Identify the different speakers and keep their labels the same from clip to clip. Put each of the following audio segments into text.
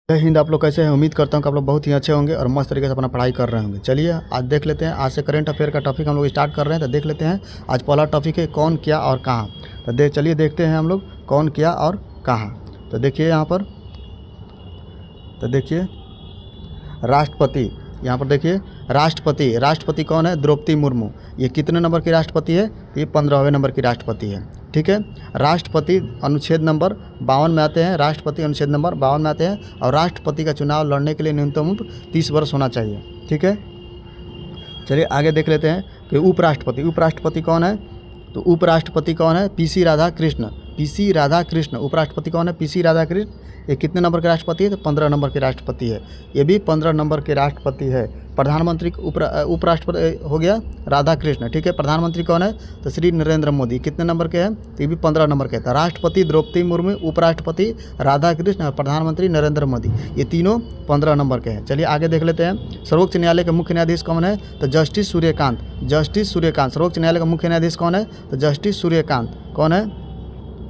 Speaker 1: जय हिंद। आप लोग कैसे हैं? उम्मीद करता हूँ कि आप लोग बहुत ही अच्छे होंगे और मस्त तरीके से अपना पढ़ाई कर रहे होंगे। चलिए आज देख लेते हैं, आज से करंट अफेयर का टॉपिक हम लोग स्टार्ट कर रहे हैं। तो देख लेते हैं आज पहला टॉपिक है कौन, क्या और कहाँ। तो चलिए देखते हैं हम लोग कौन, क्या और कहाँ। तो देखिए यहाँ पर, तो देखिए राष्ट्रपति, यहाँ पर देखिए राष्ट्रपति कौन है? द्रौपदी मुर्मू। ये कितने नंबर की राष्ट्रपति है? ये 15वें नंबर की राष्ट्रपति है। ठीक है, राष्ट्रपति अनुच्छेद नंबर 52 में आते हैं। राष्ट्रपति अनुच्छेद नंबर 52 में आते हैं और राष्ट्रपति का चुनाव लड़ने के लिए न्यूनतम उम्र 30 वर्ष होना चाहिए। ठीक है, चलिए आगे देख लेते हैं कि उपराष्ट्रपति कौन है? तो उपराष्ट्रपति कौन है? पीसी राधाकृष्ण उपराष्ट्रपति कौन है? पीसी राधाकृष्ण। ये कितने नंबर के राष्ट्रपति है? तो 15 नंबर के राष्ट्रपति है। ये भी 15 नंबर के राष्ट्रपति है। प्रधानमंत्री उपराष्ट्रपति हो गया राधाकृष्ण। ठीक है, प्रधानमंत्री कौन है? तो श्री नरेंद्र मोदी। कितने नंबर के हैं? तो ये भी 15 नंबर के। तो राष्ट्रपति द्रौपदी मुर्मू, उपराष्ट्रपति राधाकृष्ण और प्रधानमंत्री नरेंद्र मोदी, ये तीनों 15 नंबर के हैं। चलिए आगे देख लेते हैं। सर्वोच्च न्यायालय के मुख्य न्यायाधीश कौन है? तो जस्टिस सूर्यकांत। सर्वोच्च न्यायालय का मुख्य न्यायाधीश कौन है? तो जस्टिस सूर्यकांत। कौन है?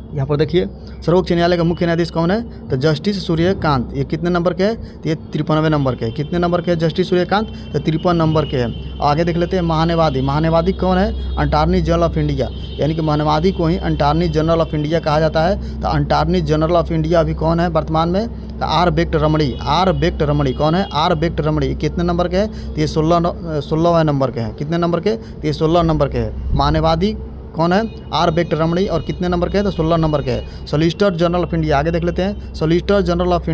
Speaker 1: यहाँ पर देखिए सर्वोच्च न्यायालय का मुख्य न्यायाधीश कौन है? तो जस्टिस सूर्यकांत। ये कितने नंबर के हैं? तो ये 53वें नंबर के हैं। कितने नंबर के हैं जस्टिस सूर्यकांत? तो 53 नंबर के हैं। आगे देख लेते हैं महान्यायवादी कौन है? Attorney general of India. यानी कि महान्यायवादी को ही अटॉर्नी जनरल ऑफ इंडिया कहा जाता है। तो अटॉर्नी जनरल ऑफ इंडिया अभी कौन है वर्तमान में? तो आर वेंकट रमणी। कौन है? आर वेंकट रमणी। कितने नंबर के हैं? तो ये 16वें नंबर के हैं। कितने नंबर के? तो ये 16 नंबर के हैं। महान्यायवादी कौन है? आर वेंकट रमणी। और कितने नंबर के हैं? तो 16 नंबर के हैं। सॉलिसिटर जनरल ऑफ इंडिया, आगे देख लेते हैं। सॉलिसिटर जनरल ऑफ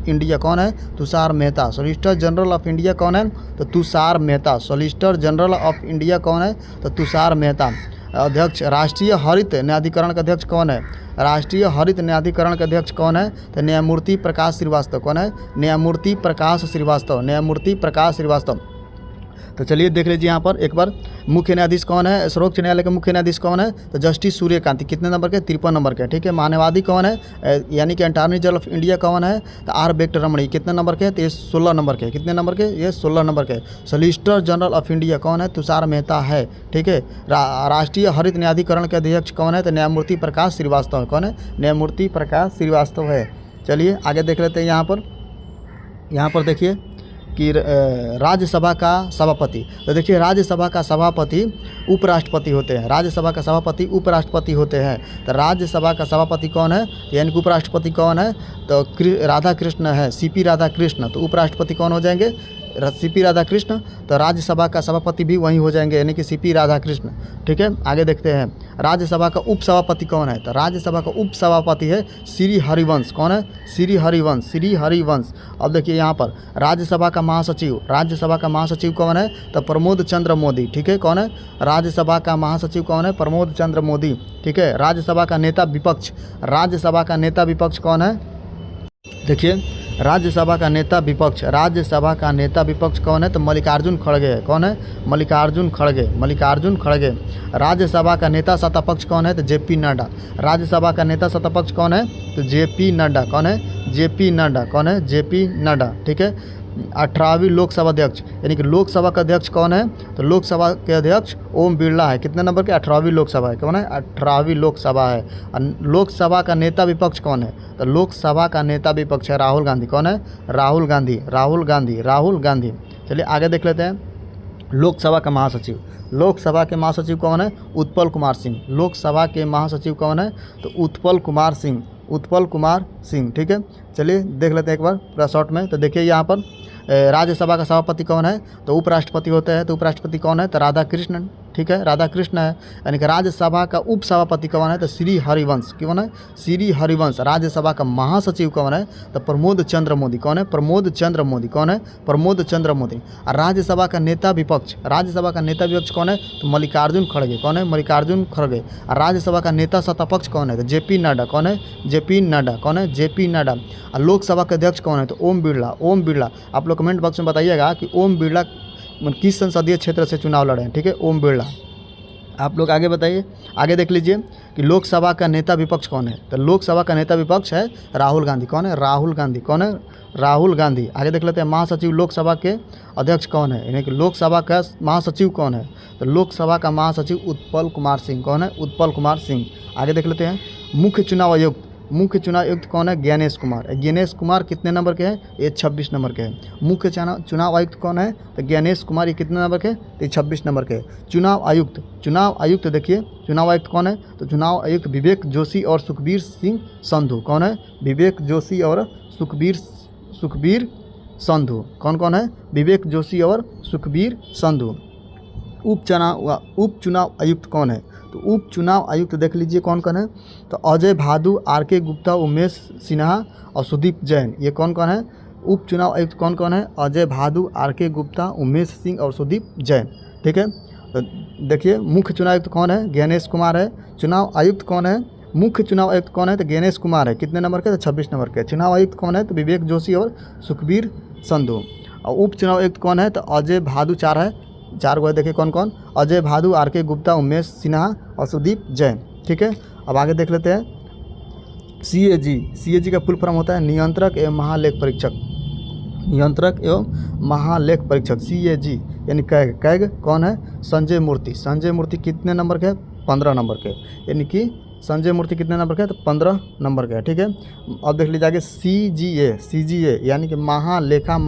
Speaker 1: इंडिया कौन है? Tushar Mehta. Solicitor general of India कौन है? तो Tushar Mehta. Solicitor general of India कौन है? तो तुषार मेहता। अध्यक्ष राष्ट्रीय हरित न्यायाधिकरण का अध्यक्ष कौन है? राष्ट्रीय हरित न्यायाधिकरण का अध्यक्ष कौन है? तो न्यायमूर्ति प्रकाश श्रीवास्तव। कौन है? न्यायमूर्ति प्रकाश श्रीवास्तव। तो चलिए देख लीजिए यहाँ पर एक बार मुख्य न्यायाधीश कौन है? सर्वोच्च न्यायालय का मुख्य न्यायाधीश कौन है? तो जस्टिस सूर्यकांत। कितने नंबर के? 53 नंबर के। ठीक है, महान्यायवादी कौन है? यानी कि अटॉर्नी जनरल ऑफ इंडिया कौन है? तो आर वेंकट रमणी। कितने नंबर के? तो ये 16 नंबर के। कितने नंबर के? ये 16 नंबर के। सॉलिसिटर जनरल ऑफ इंडिया कौन है? तुषार मेहता है। ठीक है, राष्ट्रीय हरित न्यायाधिकरण के अध्यक्ष कौन है? तो न्यायमूर्ति प्रकाश श्रीवास्तव है। कौन है? न्यायमूर्ति प्रकाश श्रीवास्तव है। चलिए आगे देख लेते हैं। यहाँ पर देखिए कि राज्यसभा का सभापति। तो देखिए राज्यसभा का सभापति उपराष्ट्रपति होते हैं। राज्यसभा का सभापति उपराष्ट्रपति होते हैं। तो राज्यसभा का सभापति कौन है? यानी कि उपराष्ट्रपति कौन है? तो राधाकृष्ण है, सीपी राधाकृष्ण। तो उपराष्ट्रपति कौन हो जाएंगे? सीपी राधाकृष्ण। तो राज्यसभा का सभापति भी वहीं हो जाएंगे, यानी कि सीपी राधाकृष्ण। ठीक है, आगे देखते हैं। राज्यसभा का उपसभापति कौन है? तो राज्यसभा का उपसभापति है श्री हरिवंश। कौन है? श्री हरिवंश। अब देखिए यहाँ पर राज्यसभा का महासचिव कौन है? तो प्रमोद चंद्र मोदी। ठीक है, कौन है? राज्यसभा का महासचिव कौन है? प्रमोद चंद्र मोदी। ठीक है, राज्यसभा का नेता विपक्ष कौन है? देखिए राज्यसभा का नेता विपक्ष कौन है? तो मल्लिकार्जुन खड़गे है। कौन है? मल्लिकार्जुन खड़गे। राज्यसभा का नेता सत्तापक्ष कौन है? तो जेपी नड्डा। राज्यसभा का नेता सत्तापक्ष कौन है? तो जेपी नड्डा। कौन है? जेपी नड्डा। ठीक है, 18वीं लोकसभा अध्यक्ष, यानी कि लोकसभा का अध्यक्ष कौन है? तो लोकसभा के अध्यक्ष ओम बिरला है। कितने नंबर के? 18वीं लोकसभा है। कौन है? 18वीं लोकसभा है। लोकसभा का नेता विपक्ष कौन है? तो लोकसभा का नेता विपक्ष है राहुल गांधी। कौन है? राहुल गांधी। चलिए आगे देख लेते हैं। लोकसभा के महासचिव कौन है? उत्पल कुमार सिंह। लोकसभा के महासचिव कौन है? तो उत्पल कुमार सिंह। ठीक है, चलिए देख लेते हैं एक बार पूरा शॉर्ट में। तो देखिए यहाँ पर राज्यसभा का सभापति कौन है? तो उपराष्ट्रपति होते हैं। तो उपराष्ट्रपति कौन है? तो राधाकृष्णन। ठीक है, राधाकृष्ण है। यानी कि राज्यसभा का उपसभापति कौन है? तो श्री हरिवंश। कौन है? श्री हरिवंश। राज्यसभा का महासचिव कौन है? तो प्रमोद चंद्र मोदी। कौन है? प्रमोद चंद्र मोदी। और राज्यसभा का नेता विपक्ष कौन है? तो मल्लिकार्जुन खड़गे। कौन है? मल्लिकार्जुन खड़गे। और राज्यसभा का नेता सत्तापक्ष कौन है? तो जेपी नड्डा। कौन है? जेपी नड्डा। और लोकसभा के अध्यक्ष कौन है? तो ओम बिरला। आप लोग कमेंट बॉक्स में बताइएगा कि ओम बिरला किस संसदीय क्षेत्र से चुनाव लड़े हैं। ठीक है, ओम बिरला। आप लोग आगे बताइए। आगे देख लीजिए कि लोकसभा का नेता विपक्ष कौन है? तो लोकसभा का नेता विपक्ष है राहुल गांधी। कौन है? राहुल गांधी। आगे देख लेते हैं महासचिव लोकसभा के अध्यक्ष कौन है, यानी कि लोकसभा का महासचिव कौन है? तो लोकसभा का महासचिव उत्पल कुमार सिंह। कौन है? उत्पल कुमार सिंह। आगे देख लेते हैं मुख्य चुनाव आयुक्त। मुख्य चुनाव आयुक्त कौन है? ज्ञानेश कुमार। ज्ञानेश कुमार कितने नंबर के हैं? ये 26 नंबर के हैं। मुख्य चुनाव आयुक्त कौन है? तो ज्ञानेश कुमार, ये कितने नंबर के? तो 26 नंबर के। चुनाव आयुक्त देखिए, चुनाव आयुक्त कौन है? तो चुनाव आयुक्त विवेक जोशी और सुखबीर सिंह संधू। कौन है? विवेक जोशी और सुखबीर संधू। कौन कौन है? विवेक जोशी और सुखबीर संधू। उप चुनाव आयुक्त कौन है? तो उप चुनाव आयुक्त देख लीजिए कौन कौन है। तो अजय भादु, आर.के. गुप्ता, उमेश सिन्हा और सुदीप जैन। ये कौन कौन है? उप चुनाव आयुक्त कौन कौन है? अजय भादु, आर.के. गुप्ता, उमेश सिंह और सुदीप जैन। ठीक है, तो देखिए मुख्य चुनाव आयुक्त कौन है? ज्ञानेश कुमार है। चुनाव आयुक्त कौन है? मुख्य चुनाव आयुक्त कौन है? तो ज्ञानेश कुमार है। कितने नंबर के? तो 26 नंबर के। चुनाव आयुक्त कौन है? तो विवेक जोशी और सुखबीर संधू। और उप चुनाव आयुक्त कौन है? तो अजय भादु 4 है, 4 गो देखिए कौन कौन? अजय भादु, आर.के. गुप्ता, उमेश सिन्हा और सुदीप जैन। ठीक है, अब आगे देख लेते हैं। CAG का फुल फॉर्म होता है नियंत्रक एवं महालेख परीक्षक। CAG यानी कैग कौन है? संजय मूर्ति कितने नंबर के? 15 नंबर के। यानी कि संजय मूर्ति कितने नंबर के? तो 15 नंबर के। ठीक है, अब देख लीजिए आगे CGA यानी कि महालेखा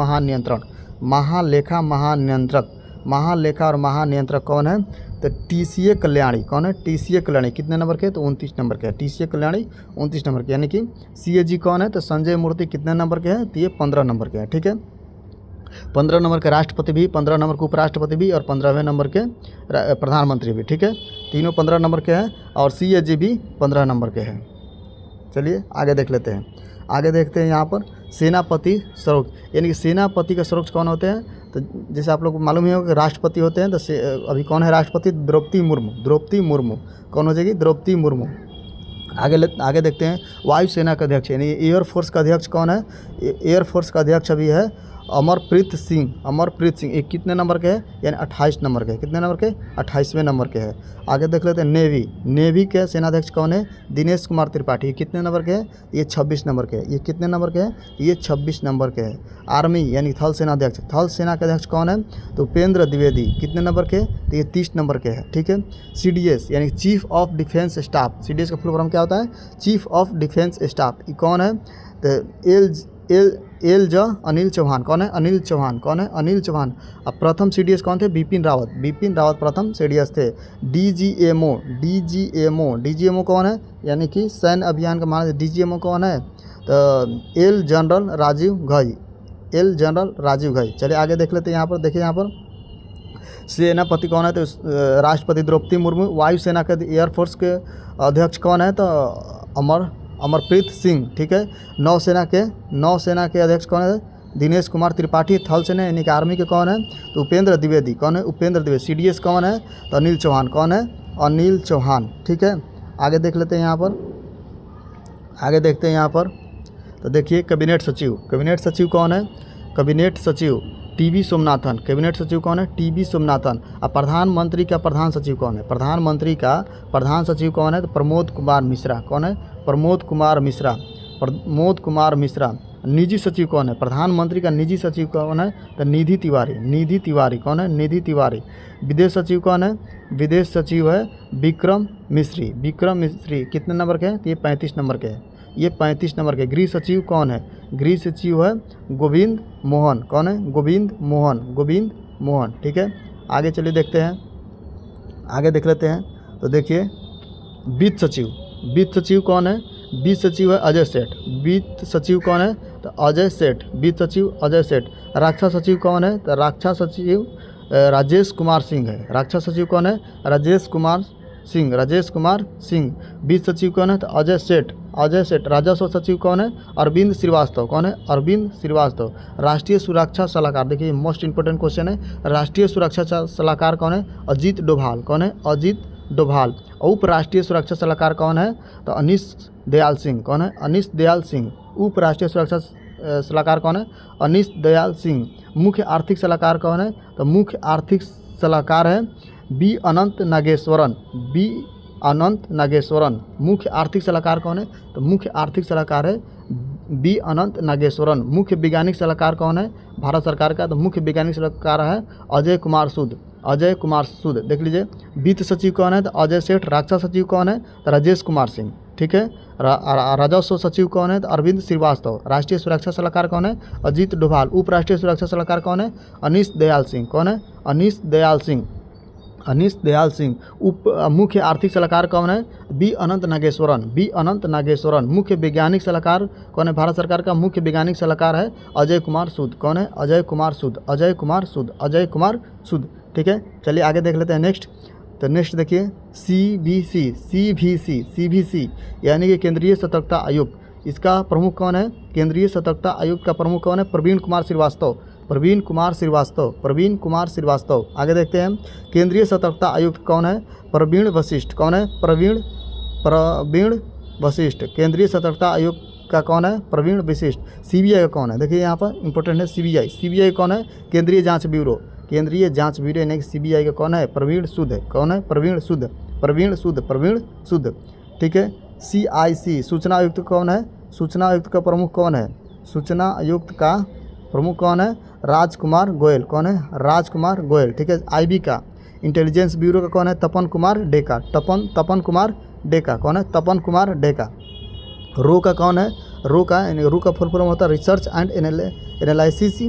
Speaker 1: और महानियंत्रक कौन है? तो TCA कल्याणी। कौन है? TCA कल्याणी कितने नंबर के? तो 29 नंबर के। TCA कल्याणी 29 नंबर के। यानी कि CAG कौन है? तो संजय मूर्ति कितने नंबर के हैं? तो ये 15 नंबर के हैं। ठीक है, 15 नंबर के राष्ट्रपति भी, 15 नंबर के उपराष्ट्रपति भी और 15वें नंबर के प्रधानमंत्री भी। ठीक है, तीनों 15 नंबर के हैं और CAG भी 15 नंबर के हैं। चलिए आगे देख लेते हैं। आगे देखते हैं यहाँ पर सेनापति सर्वोच्च, यानी कि सेनापति का सर्वोच्च कौन होते हैं? तो जैसे आप लोग को मालूम ही होगा कि राष्ट्रपति होते हैं। तो अभी कौन है राष्ट्रपति? द्रौपदी मुर्मू। कौन हो जाएगी? द्रौपदी मुर्मू। आगे देखते हैं वायुसेना का अध्यक्ष यानी एयरफोर्स का अध्यक्ष कौन है? एयरफोर्स का अध्यक्ष अभी है अमरप्रीत सिंह। ये कितने नंबर के हैं? यानी 28 नंबर के। कितने नंबर के? 28वें नंबर के हैं। आगे देख लेते हैं नेवी के सेनाध्यक्ष कौन है? दिनेश कुमार त्रिपाठी। ये कितने नंबर के हैं? ये 26 नंबर के। ये कितने नंबर के हैं? ये 26 नंबर के हैं। आर्मी यानी थल सेना के अध्यक्ष कौन है? तो उपेंद्र द्विवेदी। कितने नंबर के? तो ये 30 नंबर के हैं। ठीक है, CDS यानी chief of defence staff. CDS का फुल फॉर्म क्या होता है? Chief of defence staff. ये कौन है? तो अनिल चौहान। कौन है? अनिल चौहान। अब प्रथम CDS कौन थे? बिपिन रावत प्रथम CDS थे। DGMO कौन है? यानी कि सैन्य अभियान का मान DGMO कौन है? तो एल जनरल राजीव घई। चलिए आगे देख लेते हैं। यहाँ पर देखिए, यहाँ पर सेनापति कौन है? तो राष्ट्रपति द्रौपदी मुर्मू। वायुसेना के एयरफोर्स के अध्यक्ष कौन है? तो अमरप्रीत सिंह। ठीक है, नौसेना के अध्यक्ष कौन है? दिनेश कुमार त्रिपाठी। थल सेना यानी कि आर्मी के कौन है? तो उपेंद्र द्विवेदी। कौन है? उपेंद्र द्विवेदी। CDS कौन है? तो अनिल चौहान। कौन है? अनिल चौहान। ठीक है, आगे देख लेते हैं। यहाँ पर तो देखिए कैबिनेट सचिव कौन है? कैबिनेट सचिव TB सोमनाथन। कैबिनेट सचिव कौन है? TB सोमनाथन। अब प्रधानमंत्री का प्रधान सचिव कौन है? प्रधानमंत्री का प्रधान सचिव कौन है? तो प्रमोद कुमार मिश्रा। कौन है? प्रमोद कुमार मिश्रा। निजी सचिव कौन है? प्रधानमंत्री का निजी सचिव कौन है? तो निधि तिवारी। कौन है? निधि तिवारी। विदेश सचिव कौन है? विदेश सचिव है विक्रम मिश्री। कितने नंबर के हैं? तो ये 35 नंबर के हैं। ये 35 नंबर के। गृह सचिव कौन है? गृह सचिव है गोविंद मोहन। कौन है? गोविंद मोहन। ठीक है, आगे चलिए देखते हैं। आगे देख लेते हैं। तो देखिए वित्त सचिव कौन है? वित्त सचिव है अजय सेठ। वित्त सचिव कौन है? तो अजय सेठ। वित्त सचिव अजय सेठ। रक्षा सचिव कौन है? तो रक्षा सचिव राजेश कुमार सिंह है। रक्षा सचिव कौन है? राजेश कुमार सिंह। वित्त सचिव कौन है? तो अजय सेठ। राजस्व सचिव कौन है? अरविंद श्रीवास्तव। कौन है? अरविंद श्रीवास्तव। राष्ट्रीय सुरक्षा सलाहकार, देखिए मोस्ट इंपोर्टेंट क्वेश्चन है। राष्ट्रीय सुरक्षा सलाहकार कौन है? अजीत डोभाल। कौन है? अजीत डोभाल। उप राष्ट्रीय सुरक्षा सलाहकार कौन है? तो अनीश दयाल सिंह। कौन है? अनीश दयाल सिंह। उप राष्ट्रीय सुरक्षा सलाहकार कौन है? अनीश दयाल सिंह। मुख्य आर्थिक सलाहकार कौन है? तो मुख्य आर्थिक सलाहकार है बी अनंत नागेश्वरन। मुख्य आर्थिक सलाहकार कौन है? तो मुख्य आर्थिक सलाहकार है बी अनंत नागेश्वरन। मुख्य वैज्ञानिक सलाहकार कौन है भारत सरकार का? तो मुख्य वैज्ञानिक सलाहकार है अजय कुमार सूद। देख लीजिए। वित्त सचिव कौन है? तो अजय सेठ। रक्षा सचिव कौन है? तो राजेश कुमार सिंह। ठीक है, राजस्व सचिव कौन है? तो अरविंद श्रीवास्तव। राष्ट्रीय सुरक्षा सलाहकार कौन है? अजीत डोभाल। उप राष्ट्रीय सुरक्षा सलाहकार कौन है? अनीश दयाल सिंह। कौन है? अनीश दयाल सिंह। अनीश दयाल सिंह। उप मुख्य आर्थिक सलाहकार कौन है? बी अनंत नागेश्वरन। बी अनंत नागेश्वरन। मुख्य वैज्ञानिक सलाहकार कौन है? भारत सरकार का मुख्य वैज्ञानिक सलाहकार है अजय कुमार सूद। कौन है? अजय कुमार सूद। अजय कुमार सूद। अजय कुमार सूद। ठीक है, चलिए आगे देख लेते हैं नेक्स्ट। तो नेक्स्ट देखिए CBC यानी कि केंद्रीय सतर्कता आयोग। इसका प्रमुख कौन है? केंद्रीय सतर्कता आयोग का प्रमुख कौन है? प्रवीण कुमार श्रीवास्तव। प्रवीण कुमार श्रीवास्तव। प्रवीण कुमार श्रीवास्तव। आगे देखते हैं केंद्रीय सतर्कता आयुक्त कौन है? प्रवीण वशिष्ठ। कौन है? प्रवीण वशिष्ठ। केंद्रीय सतर्कता आयोग का कौन है? प्रवीण वशिष्ठ। CBI का कौन है? देखिए यहाँ पर इंपॉर्टेंट है CBI कौन है? केंद्रीय जांच ब्यूरो। केंद्रीय जांच ब्यूरो यानी CBI का कौन है? प्रवीण सूद है। कौन है? प्रवीण सूद। प्रवीण सूद। ठीक है, CIC सूचना आयुक्त कौन है? सूचना आयुक्त का प्रमुख कौन है? सूचना आयुक्त का प्रमुख कौन है? राजकुमार गोयल। कौन है? राजकुमार गोयल। ठीक है, IB का इंटेलिजेंस ब्यूरो का कौन है? तपन कुमार डेका। तपन कुमार डेका। कौन है? तपन कुमार डेका। रो का कौन है? रो का फुल फॉर्म होता है research and analysis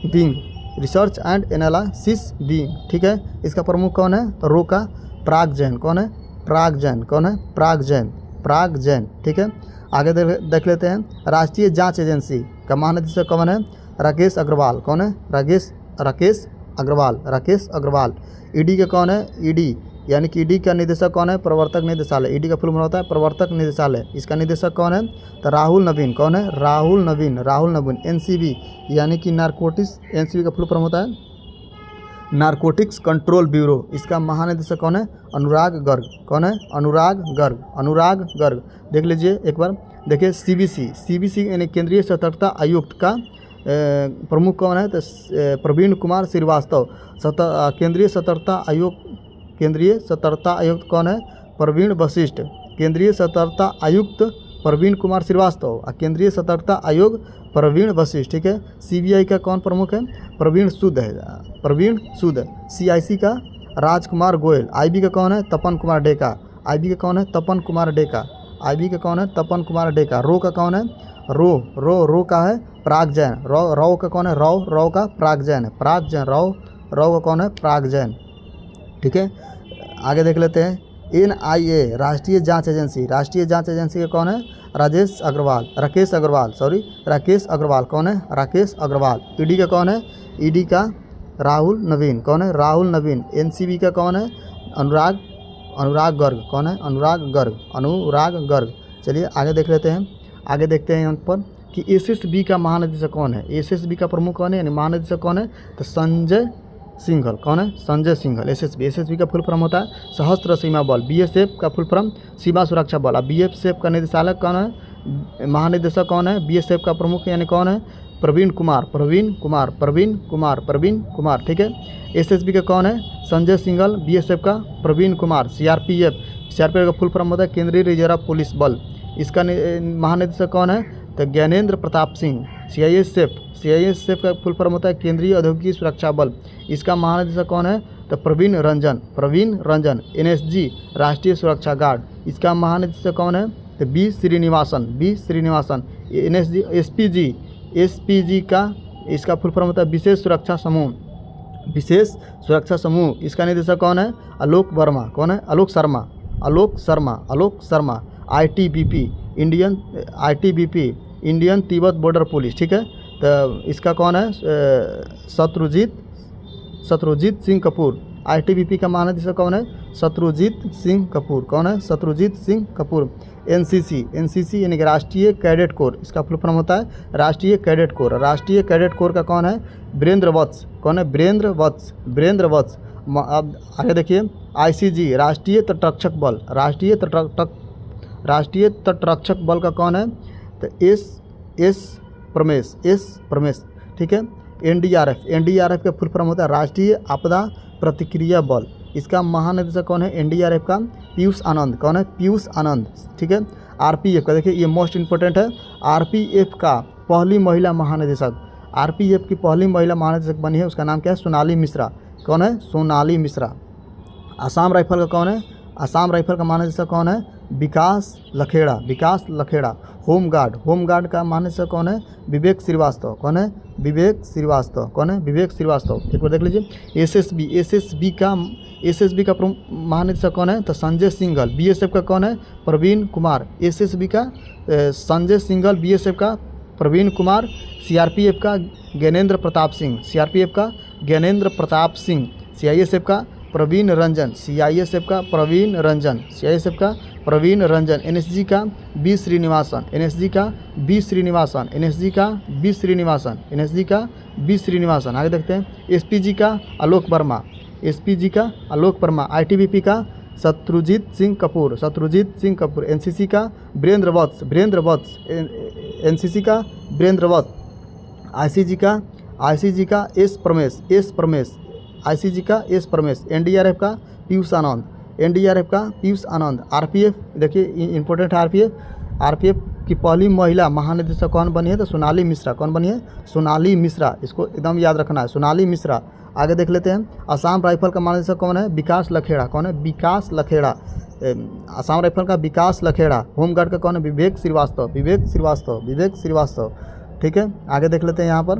Speaker 1: wing. Research and analysis wing. ठीक है, इसका प्रमुख कौन है? तो रो का पराग जैन। कौन है? पराग जैन। कौन है? पराग जैन। ठीक है, आगे देख लेते हैं राष्ट्रीय जांच एजेंसी का महानिदेशक कौन है? राकेश अग्रवाल। कौन है? राकेश अग्रवाल। ED का कौन है? ED यानी कि ED का निदेशक कौन है? प्रवर्तक निदेशालय। ED का फुल फॉर्म होता है प्रवर्तक निदेशालय। इसका निदेशक कौन है? तो राहुल नवीन। कौन है? राहुल नवीन। NCB यानी कि नारकोटिक्स। NCB का फुल फॉर्म होता है नारकोटिक्स कंट्रोल ब्यूरो। इसका महानिदेशक कौन है? अनुराग गर्ग। कौन है? अनुराग गर्ग। देख लीजिए एक बार। देखिए CBC यानी केंद्रीय सतर्कता आयुक्त का प्रमुख कौन है? तो प्रवीण कुमार श्रीवास्तव। केंद्रीय सतर्कता आयुक्त कौन है? प्रवीण वशिष्ठ। केंद्रीय सतर्कता आयुक्त प्रवीण कुमार श्रीवास्तव और केंद्रीय सतर्कता आयोग प्रवीण वशिष्ठ। ठीक है, CBI का कौन प्रमुख है? प्रवीण सूद है। CIC का राजकुमार गोयल। IB का कौन है? तपन कुमार डेका। IB का कौन है? तपन कुमार डेका। रो का कौन है? रो का है पराग जैन। राव का कौन है? राव का पराग जैन है। राव का कौन है? पराग जैन। ठीक है, आगे देख लेते हैं NIA राष्ट्रीय जांच एजेंसी का कौन है? राकेश अग्रवाल। कौन है? राकेश अग्रवाल। ED का कौन है? ED का राहुल नवीन। कौन है? राहुल नवीन। NCB का कौन है? अनुराग गर्ग। कौन है? अनुराग गर्ग। चलिए आगे देख लेते हैं। आगे देखते हैं यहाँ पर कि SSB का महानिदेशक कौन है? SSB का प्रमुख कौन है यानी महानिदेशक कौन है? तो संजय सिंघल। कौन है? संजय सिंघल। SSB का फुल फॉर्म होता है सशस्त्र सीमा बल। BSF का फुल फॉर्म सीमा सुरक्षा बल। अब BSF का निदेशालक कौन है? महानिदेशक कौन है? BSF का प्रमुख यानी कौन है? प्रवीण कुमार। ठीक है, SSB का कौन है? संजय सिंघल। BSF का प्रवीण कुमार। CRPF का फुल फॉर्म होता है केंद्रीय रिजर्व पुलिस बल। इसका महानिदेशक कौन है? तो ज्ञानेंद्र प्रताप सिंह। CISF का फुल फॉर्म होता है केंद्रीय औद्योगिक सुरक्षा बल। इसका महानिदेशक कौन है? तो प्रवीण रंजन। NSG राष्ट्रीय सुरक्षा गार्ड। इसका महानिदेशक कौन है? तो B श्रीनिवासन। NSG SPG का इसका फुल फॉर्म होता है विशेष सुरक्षा समूह। इसका निदेशक कौन है? आलोक वर्मा। कौन है? Alok Sharma. ITBP Indian Tibet border police. ठीक है, तो इसका कौन है? शत्रुजीत सिंह कपूर। ITBP का महानिदेशक कौन है? शत्रुजीत सिंह कपूर। कौन है? शत्रुजीत सिंह कपूर। NCC यानी कि राष्ट्रीय कैडेट कोर। इसका फुल फॉर्म होता है राष्ट्रीय कैडेट कोर का कौन है? वीरेंद्र वत्स। कौन है? वीरेंद्र वत्स। अब आगे देखिए ICG राष्ट्रीय तटरक्षक बल का कौन है? तो एस प्रमेश। ठीक है, NDRF का फुल फॉर्म होता है राष्ट्रीय आपदा प्रतिक्रिया बल। इसका महानिदेशक कौन है? NDRF का पीयूष आनंद। कौन है? पीयूष आनंद। ठीक है, RPF का देखिए ये मोस्ट इम्पोर्टेंट है। RPF का पहली महिला महानिदेशक। RPF की पहली महिला महानिदेशक बनी है, उसका नाम क्या है? सोनाली मिश्रा। कौन है? सोनाली मिश्रा। आसाम राइफल का कौन है? आसाम राइफल का महानिदेशक कौन है? विकास लखेड़ा, विकास लखेड़ा। होमगार्ड, होमगार्ड का महानिदेशक कौन है? विवेक श्रीवास्तव। कौन है? विवेक श्रीवास्तव। कौन है? विवेक श्रीवास्तव। एक बार देख लीजिए। एसएसबी, एसएसबी का महानिदेशक कौन है? तो संजय सिंघल। बीएसएफ का कौन है? प्रवीण कुमार। एसएसबी का संजय सिंघल, बीएसएफ का प्रवीण कुमार, सीआरपीएफ का ज्ञानेंद्र प्रताप सिंह, सीआरपीएफ का ज्ञानेंद्र प्रताप सिंह, सीआईएसएफ का प्रवीण रंजन, सीआईएसएफ का प्रवीण रंजन, सीआईएसएफ का प्रवीण रंजन। एनएसजी का बी श्रीनिवासन, एनएसजी का बी श्रीनिवासन, एनएसजी का बी श्रीनिवासन, एनएसजी का बी श्रीनिवासन। आगे देखते हैं। एसपीजी का आलोक वर्मा, एसपीजी का आलोक वर्मा। आईटीबीपी का शत्रुजीत सिंह कपूर, शत्रुजीत सिंह कपूर। एनसीसी का वीरेंद्र वत्स, वीरेंद्र वत्स, एनसीसी का वीरेंद्र वत्स। आईसीजी का एस प्रमेश, आईसीजी का एस प्रमेश। एनडीआरएफ का पीयूष आनंद, एनडीआरएफ का पीयूष आनंद। आरपीएफ, देखिए इंपॉर्टेंट है आरपीएफ की पहली महिला महानिदेशक कौन बनी है? तो सोनाली मिश्रा। कौन बनी है? सोनाली मिश्रा। इसको एकदम याद रखना है, सोनाली मिश्रा। आगे देख लेते हैं। असम राइफल का महानिदेशक कौन है? विकास लखेड़ा। कौन है? विकास लखेड़ा। असम राइफल का विकास लखेड़ा। होमगार्ड का कौन है? विवेक श्रीवास्तव, विवेक श्रीवास्तव, विवेक श्रीवास्तव। ठीक है, आगे देख लेते हैं। यहाँ पर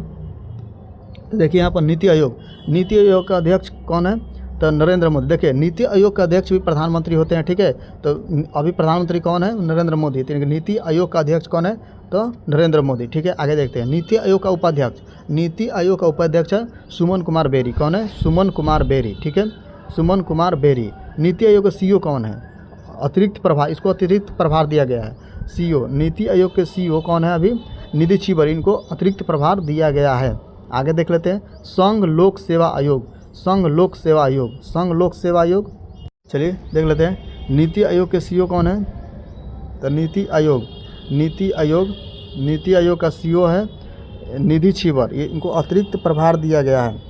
Speaker 1: देखिए, यहाँ पर नीति आयोग, नीति आयोग का अध्यक्ष कौन है? तो नरेंद्र मोदी। देखिए, नीति आयोग का अध्यक्ष भी प्रधानमंत्री होते हैं। ठीक है, तो अभी प्रधानमंत्री कौन है? नरेंद्र मोदी। नीति आयोग का अध्यक्ष कौन है? तो नरेंद्र मोदी। ठीक है, आगे देखते हैं। नीति आयोग का उपाध्यक्ष, नीति आयोग का उपाध्यक्ष है सुमन कुमार बेरी। कौन है? सुमन कुमार बेरी। ठीक है, सुमन कुमार बेरी। नीति आयोग का सीईओ कौन है? अतिरिक्त प्रभार, इसको अतिरिक्त प्रभार दिया गया है। सीईओ, नीति आयोग के सीईओ कौन है? अभी निधि छिबर, इनको अतिरिक्त प्रभार दिया गया है। आगे देख लेते हैं। संघ लोक सेवा आयोग, संघ लोक सेवा आयोग, संघ लोक सेवा आयोग। चलिए देख लेते हैं। नीति आयोग के सीईओ कौन है? तो नीति आयोग का सीईओ है निधि छिबर। ये इनको अतिरिक्त प्रभार दिया गया है।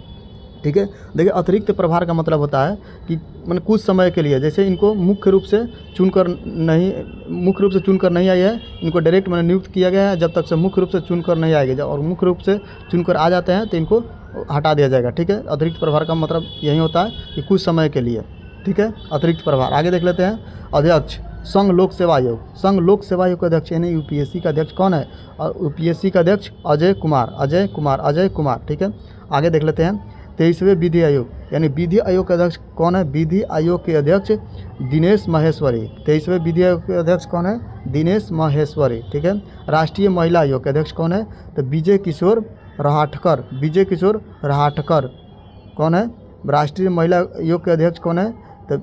Speaker 1: ठीक है, देखिए अतिरिक्त प्रभार का मतलब होता है कि मैंने कुछ समय के लिए, जैसे इनको मुख्य रूप से चुनकर नहीं आई है, इनको डायरेक्ट मैंने नियुक्त किया गया है। जब तक से मुख्य रूप से चुनकर नहीं आएगा, और मुख्य रूप से चुनकर आ जाते हैं तो इनको हटा दिया जाएगा। ठीक है, अतिरिक्त प्रभार का मतलब यही होता है कि कुछ समय के लिए। ठीक है, अतिरिक्त प्रभार। आगे देख लेते हैं। अध्यक्ष संघ लोक सेवा आयोग, संघ लोक सेवा आयोग का अध्यक्ष यानी यूपीएससी का अध्यक्ष कौन है? और यूपीएससी का अध्यक्ष अजय कुमार। ठीक है, आगे देख लेते हैं। 23वें विधि आयोग यानी विधि आयोग के अध्यक्ष कौन है? विधि आयोग के अध्यक्ष दिनेश माहेश्वरी। 23वें विधि आयोग के अध्यक्ष कौन है? दिनेश माहेश्वरी। ठीक है, राष्ट्रीय महिला आयोग के अध्यक्ष कौन है? तो विजय किशोर रहाटकर, विजय किशोर रहाटकर। कौन है? राष्ट्रीय महिला आयोग के अध्यक्ष कौन है? तो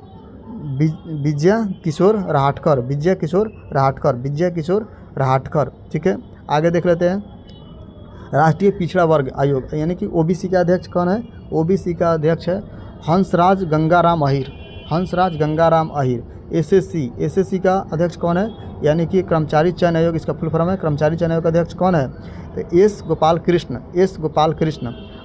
Speaker 1: विजय किशोर रहाटकर, विजय किशोर रहाटकर, विजय किशोर रहाटकर। ठीक है, आगे देख लेते हैं। राष्ट्रीय पिछड़ा वर्ग आयोग यानी कि ओबीसी का अध्यक्ष कौन है? ओबीसी का अध्यक्ष है हंसराज गंगाराम अहीर, हंसराज गंगाराम अहीर। एसएससी का अध्यक्ष कौन है? यानी कि कर्मचारी चयन आयोग, इसका फुल फॉर्म है। कर्मचारी चयन आयोग का अध्यक्ष कौन है? तो एस गोपाल कृष्ण।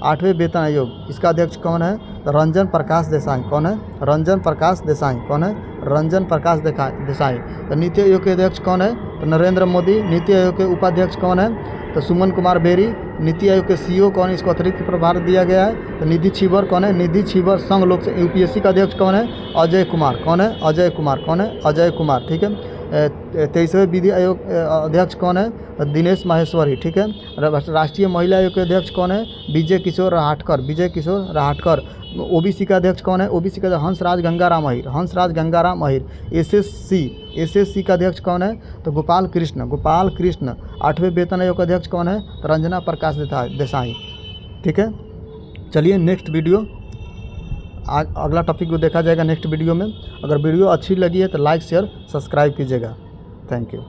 Speaker 1: 8वें वेतन आयोग, इसका अध्यक्ष कौन है? तो रंजन प्रकाश देसाई। कौन है? रंजन प्रकाश देसाई। कौन है? रंजन प्रकाश देसाई। तो नीति आयोग के अध्यक्ष कौन है? तो नरेंद्र मोदी। नीति आयोग के उपाध्यक्ष कौन है? तो सुमन कुमार बेरी। नीति आयोग के सीईओ कौन है? इसको अतिरिक्त प्रभार दिया गया है। तो निधि छिबर। कौन है? निधि छिबर। संघ लोक से यूपीएससी का अध्यक्ष कौन है? अजय कुमार। कौन है? अजय कुमार। कौन है? अजय कुमार। ठीक है, 23वें विधि आयोग अध्यक्ष कौन है? दिनेश माहेश्वरी। ठीक है, राष्ट्रीय महिला आयोग के अध्यक्ष कौन है? विजय किशोर रहाटकर, विजय किशोर रहाटकर। ओबीसी का अध्यक्ष कौन है? ओबीसी का हंसराज गंगाराम अहीर, हंसराज गंगाराम अहीर। एसएससी का अध्यक्ष कौन है? तो गोपाल कृष्ण। 8वें वेतन आयोग का अध्यक्ष कौन है? तो रंजना प्रकाश देसाई। ठीक है, चलिए नेक्स्ट वीडियो, अगला टॉपिक को देखा जाएगा नेक्स्ट वीडियो में। अगर वीडियो अच्छी लगी है तो लाइक शेयर सब्सक्राइब कीजिएगा। Thank you.